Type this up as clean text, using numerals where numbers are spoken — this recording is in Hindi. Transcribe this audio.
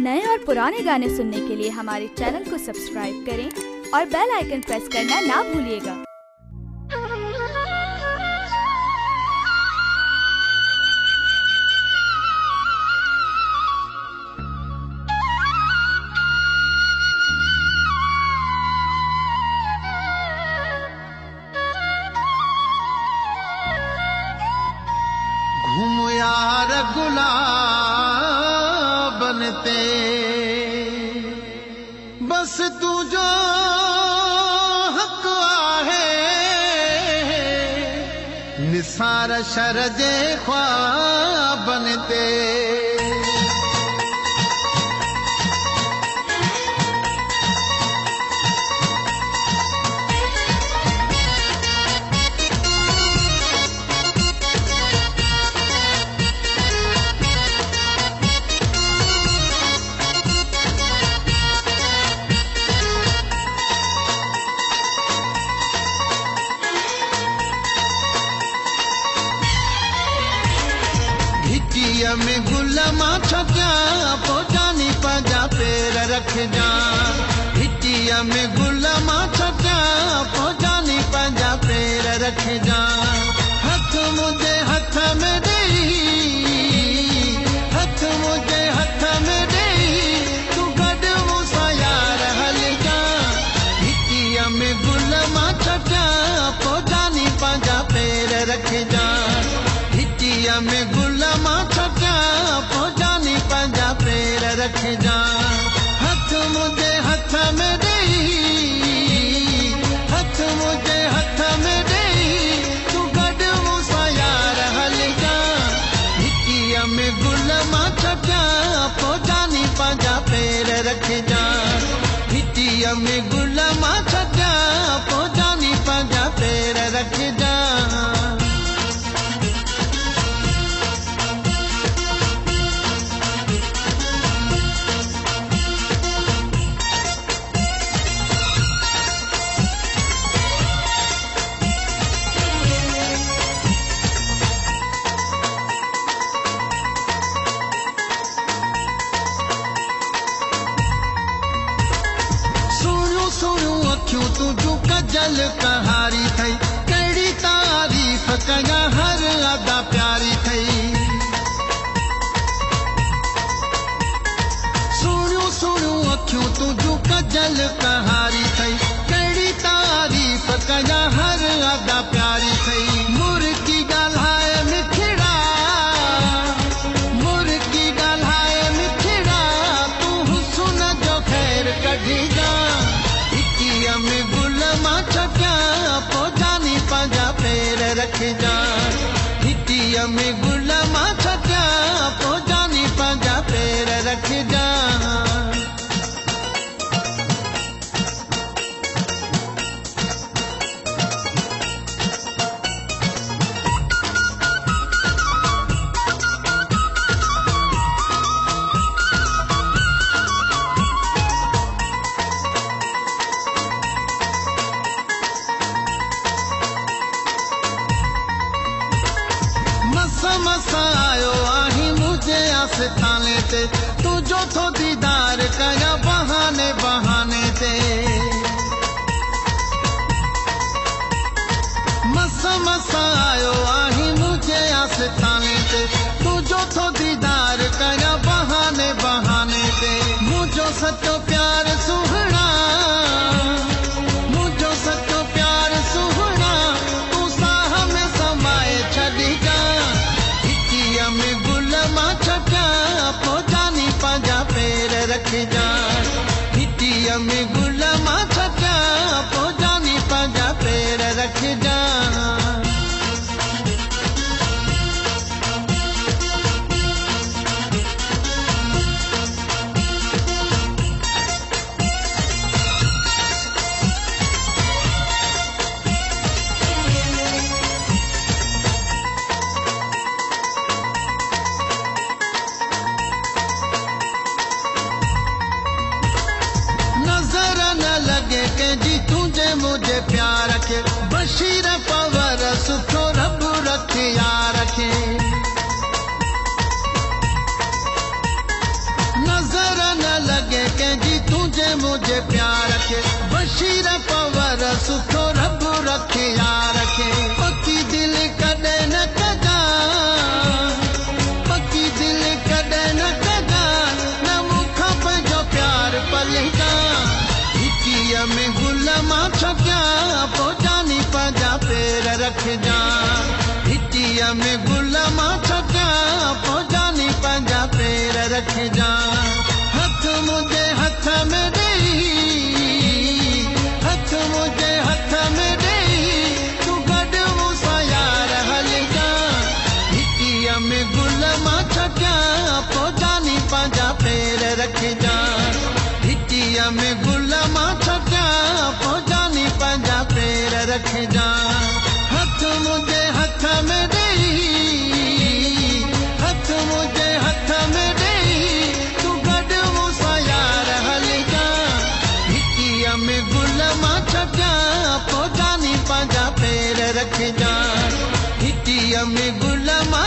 नए और पुराने गाने सुनने के लिए हमारे चैनल को सब्सक्राइब करें और बेल आइकन प्रेस करना ना भूलिएगा। घूम यार गुलाब बनते बस तू जो हक आहे निसार शर जे ख्वाब बनते में गुल मां छटिया पोजानी पंहिंजा पेर रख जा हिटिया में गुल मां छटिया पोजानी पंहिंजा पेर रख जा हथ मुझे हथ में ॾेई हथ मुझे हथ में ॾेई तू गॾु मूंसां यार हल जा हिटिया में गुल मां छटिया पोजानी पंहिंजा पेर रख जा हिटिया में गुल मां छटिया पोजानी पंहिंजा पेर रख जा हथ मुझे हथ में ॾेई हथ मुझे हथ में ॾेई तू गॾु मूंसां यार हल जा हिटिया में गुल मां छटिया पोजानी पंहिंजा पेर रख जा हिटिया में गुल मां छटिया पोजानी पंहिंजा पेर रख जा तुझू कजल कहारी थई कड़ी तारीफ कया हर अदा प्यारी थई सुणियूं सुणियूं अखियूं तुझू कजल कहारी थई कड़ी तारीफ कया हर अदा प्यारी थई मुर्गी ॻाल्हाए मिठड़ा मुर्गी ॻाल्हाए मिठड़ा तू हुस्न जो ख़ैर कढी जा हिटिया में गुल मां छटिया पोजानी पंहिंजा पेर रख जा हिटिया में गुल मां छटिया पोजानी पंहिंजा पेर रख जा आयो आही मुझे आस्थाने ते तुझो थो दीदार कया बहाने बहाने ते मस आयो आही मुझे आस्थाने ते तुझो थो दीदार कया बहाने बहाने ते मुझो सचो प्यार सुहणा मुझो सचो प्यार सुहणा तू साह में समाए छॾी जा हिटिया में गुल मां छटिया पोजानी पंहिंजा पेर रख जा हिटिया में गुल मां छटिया पोजानी पंहिंजा पेर रख जा जी तुझे मुझे प्यार रखे बशीर पवर सुठो रब रखे यार रखे नजर न रखे जा हथ मुझे हथ में दई हथ मुझे हथ में दई तू गड मूंसा यार हल जा हिटिया में गुल मां छटिया पो जानी पंहिंजा पेर रखे जा हिटिया में गुल मां छटिया पो जानी पंहिंजा पेर रखे जा हथ मुझे हथ में दई हथ मुझे हथ में दई तू गड मूंसा यार हल जा हिटिया में गुल मां छटिया पो जानी पंहिंजा पेर रखे जा हिटिया में गुल मां